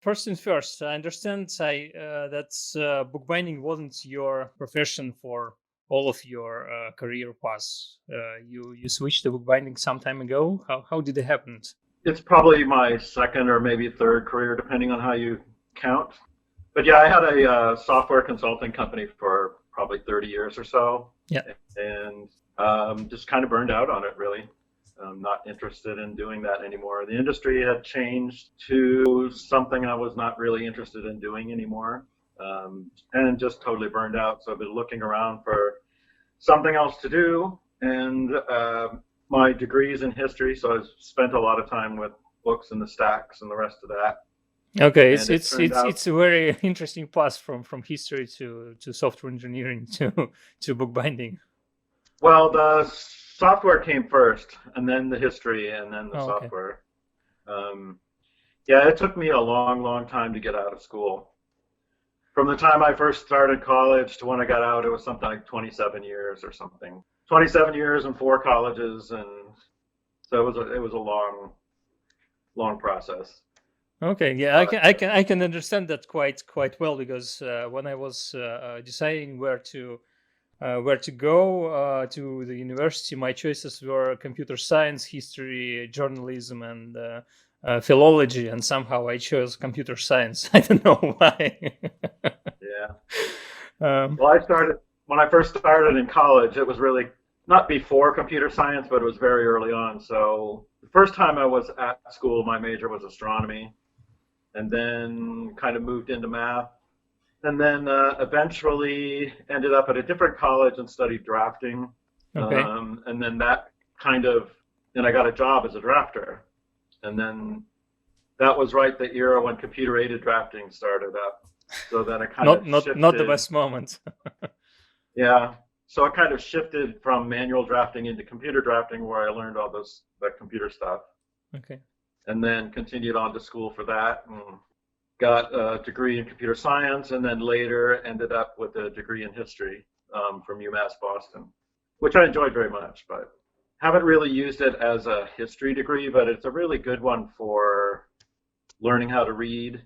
First things first, I understand that bookbinding wasn't your profession for all of your career paths. You switched to bookbinding some time ago. How did it happen? It's probably my second or maybe third career, depending on how you count. But yeah, I had a software consulting company for probably 30 years or so, Yeah. and just kind of burned out on it, really. I'm not interested in doing that anymore. The industry had changed to something I was not really interested in doing anymore, and just totally burned out. So I've been looking around for something else to do, and my degree's in history, so I've spent a lot of time with books and the stacks and the rest of that. Okay, And it turned out, it's a very interesting path from history to software engineering to bookbinding. well, the software came first, and then the history, and then the Oh, okay. software. Um, yeah, it took me a long, long time to get out of school. From the time I first started college to when I got out, it was something like 27 years or something. 27 years and four colleges, and so it was a long, long process. Okay, yeah, But I can understand that quite well because when I was deciding where to go to the university, my choices were computer science, history, journalism, and philology, and somehow I chose computer science. I don't know why. yeah, um, well, I started when I first started in college. It was really not before computer science, but it was very early on. So the first time I was at school, my major was astronomy, and then kind of moved into math, and then eventually ended up at a different college and studied drafting. okay, And then that kind of, then I got a job as a drafter. And then that was right the era when computer aided drafting started up. So then it kind of not the shifted. best moment. Yeah. So it kind of shifted from manual drafting into computer drafting where I learned all this, that computer stuff. Okay, And then continued on to school for that and got a degree in computer science, and then later ended up with a degree in history from UMass Boston, which I enjoyed very much, but haven't really used it as a history degree, but it's a really good one for learning how to read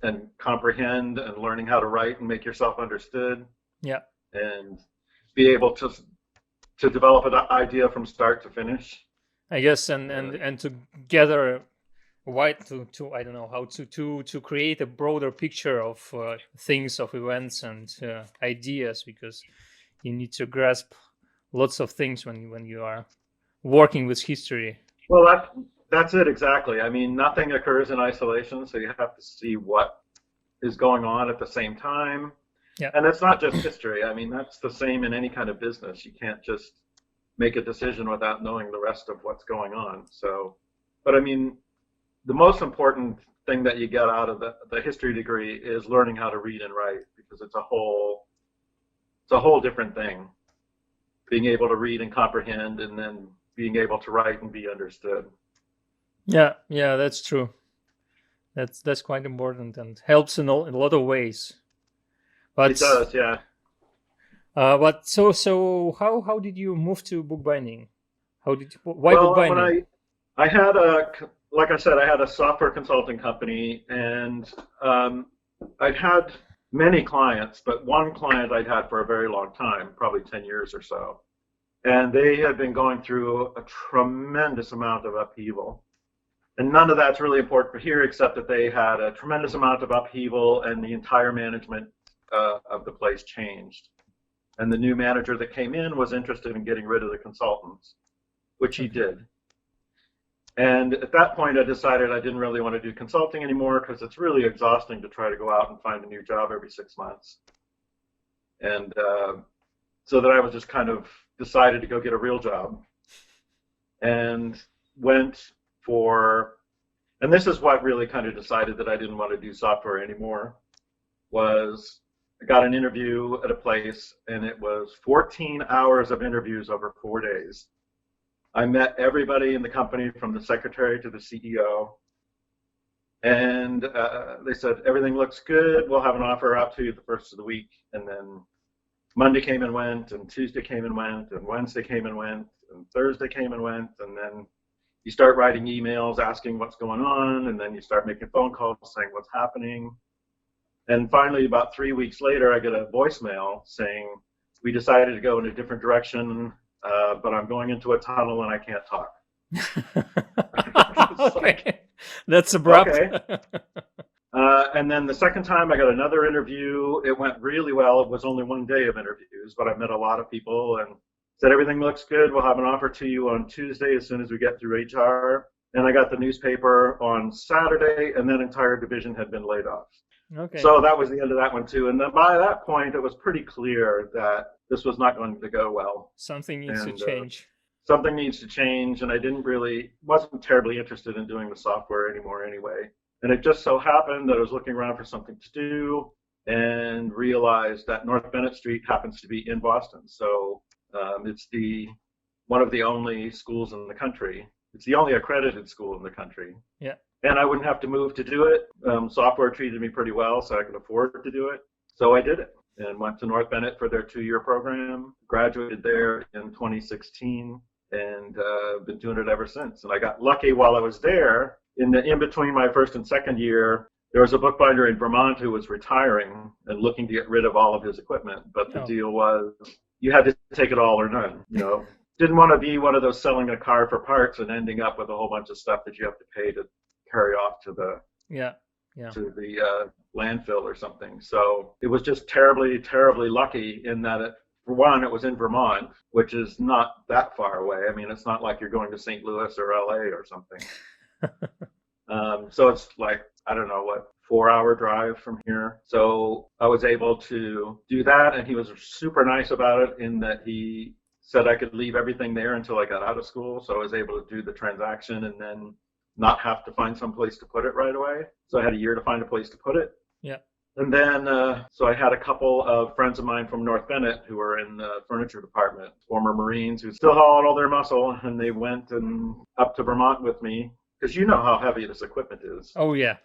and comprehend and learning how to write and make yourself understood yeah, and be able to develop an idea from start to finish. I guess, Uh, and to gather wide to I don't know how to create a broader picture of things, of events and ideas, because you need to grasp lots of things when you are working with history. well, that's it exactly. I mean, nothing occurs in isolation, so you have to see what is going on at the same time. Yeah, And it's not just history. I mean, that's the same in any kind of business. You can't just make a decision without knowing the rest of what's going on. So, but I mean, the most important thing that you get out of the history degree is learning how to read and write because it's a whole different thing. Being able to read and comprehend and then being able to write and be understood. yeah, that's true. That's quite important and helps in a lot of ways. It But does, yeah. so how did you move to bookbinding? Why Well, when bookbinding? I had like I said, I had a software consulting company, and I'd had many clients, but one client I'd had for a very long time, probably 10 years or so. And they had been going through a tremendous amount of upheaval. And none of that's really important for here, except that they had a tremendous amount of upheaval, and the entire management of the place changed. And the new manager that came in was interested in getting rid of the consultants, which he Okay. did. And at that point, I decided I didn't really want to do consulting anymore because it's really exhausting to try to go out and find a new job every 6 months. And so that I was just kind of decided to go get a real job and went for, and this is what really kind of decided that I didn't want to do software anymore, was I got an interview at a place and it was 14 hours of interviews over 4 days. I met everybody in the company from the secretary to the CEO, and they said, everything looks good. We'll have an offer out to you the first of the week. And then Monday came and went, and Tuesday came and went, and Wednesday came and went, and Thursday came and went. And then you start writing emails asking what's going on, and then you start making phone calls saying what's happening. And finally, about 3 weeks later, I get a voicemail saying, we decided to go in a different direction, but I'm going into a tunnel and I can't talk. Okay. Like, that's abrupt. Okay. And then the second time I got another interview. It went really well. It was only 1 day of interviews, but I met a lot of people and said, everything looks good. We'll have an offer to you on Tuesday as soon as we get through HR. And I got the newspaper on Saturday, and that entire division had been laid off. Okay. So that was the end of that one too. And then by that point, it was pretty clear that this was not going to go well. Something needs to change. Something needs to change, and I wasn't terribly interested in doing the software anymore anyway. And it just so happened that I was looking around for something to do and realized that North Bennett Street happens to be in Boston. So it's one of the only schools in the country. It's the only accredited school in the country. Yeah. And I wouldn't have to move to do it. Software treated me pretty well, so I could afford to do it. So I did it and went to North Bennett for their 2-year program, graduated there in 2016, and been doing it ever since. And I got lucky while I was there. In between my first and second year, there was a bookbinder in Vermont who was retiring and looking to get rid of all of his equipment. But the deal was you had to take it all or none, Didn't want to be one of those selling a car for parts and ending up with a whole bunch of stuff that you have to pay to carry off to the to the landfill or something. So it was just terribly, terribly lucky in that for one, it was in Vermont, which is not that far away. I mean, it's not like you're going to St. Louis or LA or something. So it's like, I don't know, 4-hour drive from here. So I was able to do that, and he was super nice about it in that he said I could leave everything there until I got out of school. So I was able to do the transaction and then not have to find some place to put it right away. So I had a year to find a place to put it. Yeah. And then, so I had a couple of friends of mine from North Bennett who were in the furniture department, former Marines who still had all their muscle, and they went up to Vermont with me, because you know how heavy this equipment is. Oh, yeah.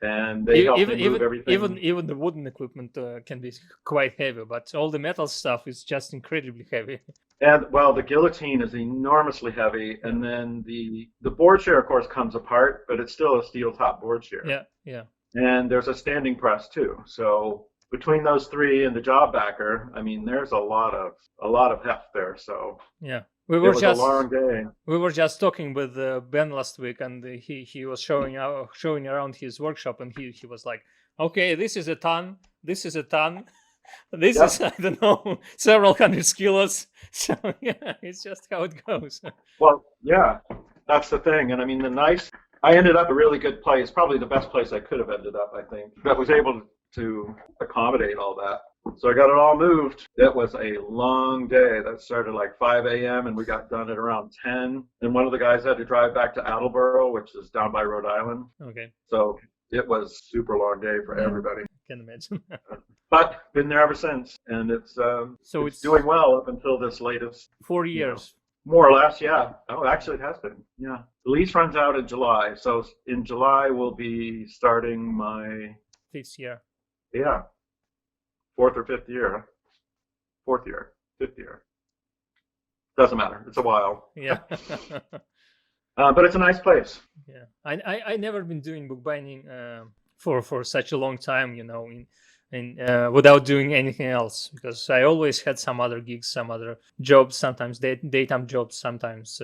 And they helped me move everything. Even the wooden equipment can be quite heavy, but all the metal stuff is just incredibly heavy. And, well, the guillotine is enormously heavy, and then the board chair, of course, comes apart, but it's still a steel top board chair. Yeah, yeah. And there's a standing press too. So between those three and the job backer, I mean, there's a lot of heft there. So yeah, it was a long day. We were just talking with Ben last week, and he was showing around his workshop, and he was like, okay, this is a ton, this is a ton. This is, I don't know, several hundred kilos. So yeah, it's just how it goes. Well, yeah, that's the thing. And I mean, I ended up a really good place, probably the best place I could have ended up, I think, that was able to accommodate all that. So I got it all moved. It was a long day. That started like 5 a.m. and we got done at around 10. And one of the guys had to drive back to Attleboro, which is down by Rhode Island. Okay. So it was a super long day for everybody. I can imagine. But been there ever since, and it's doing well up until this latest 4 years. More or less, yeah. Oh, actually, it has been. Yeah. The lease runs out in July, so in July we'll be starting my 5th year. Yeah, 4th or 5th year. 4th year, 5th year. Doesn't matter. It's a while. Yeah. But it's a nice place. Yeah, I never been doing bookbinding for such a long time, without doing anything else, because I always had some other gigs, some other jobs, sometimes daytime jobs, sometimes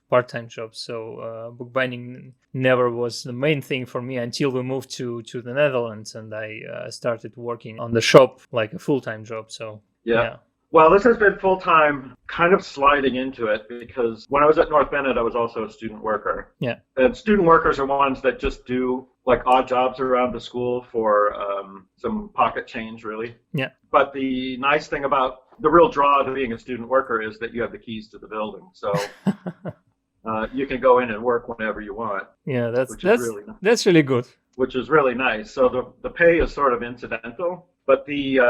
part-time jobs. So bookbinding never was the main thing for me until we moved to the Netherlands, and I started working on the shop like a full-time job. So yeah. Well, this has been full-time, kind of sliding into it, because when I was at North Bennett, I was also a student worker. Yeah. And student workers are ones that just do like odd jobs around the school for some pocket change, really. Yeah. But the nice thing about the real draw to being a student worker is that you have the keys to the building. So you can go in and work whenever you want. Yeah, that's really good. Which is really nice. So the pay is sort of incidental, but the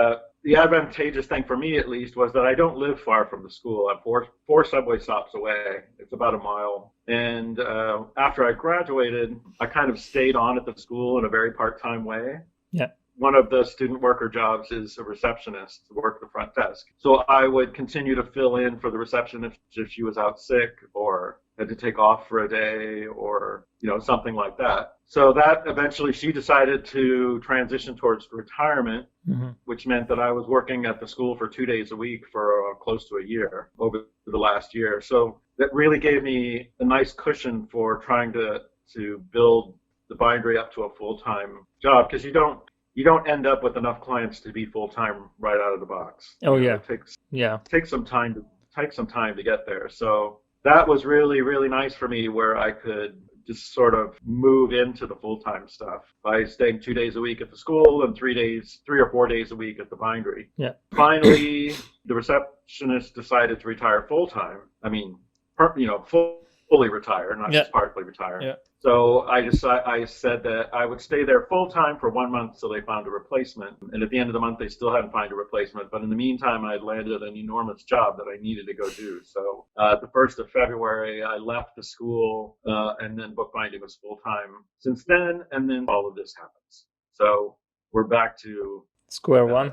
advantageous thing for me, at least, was that I don't live far from the school. I'm four subway stops away. It's about a mile. And after I graduated, I kind of stayed on at the school in a very part-time way. Yeah. One of the student worker jobs is a receptionist to work the front desk. So I would continue to fill in for the receptionist if she was out sick, or had to take off for a day or, something like that. So that eventually she decided to transition towards retirement, which meant that I was working at the school for 2 days a week for close to a year over the last year. So that really gave me a nice cushion for trying to build the bindery up to a full-time job, because you don't end up with enough clients to be full-time right out of the box. Oh, yeah. It takes some time to get there. So that was really, really nice for me, where I could just sort of move into the full-time stuff by staying 2 days a week at the school and 3 or 4 days a week at the bindery. Yeah. Finally, the receptionist decided to retire full-time. I mean, fully retire, not just partly retire. Yeah. So I said that I would stay there full-time for 1 month till they found a replacement. And at the end of the month, they still hadn't found a replacement. But in the meantime, I had landed an enormous job that I needed to go do. So the 1st of February, I left the school, and then bookbinding was full-time since then. And then all of this happens. So we're back to square one.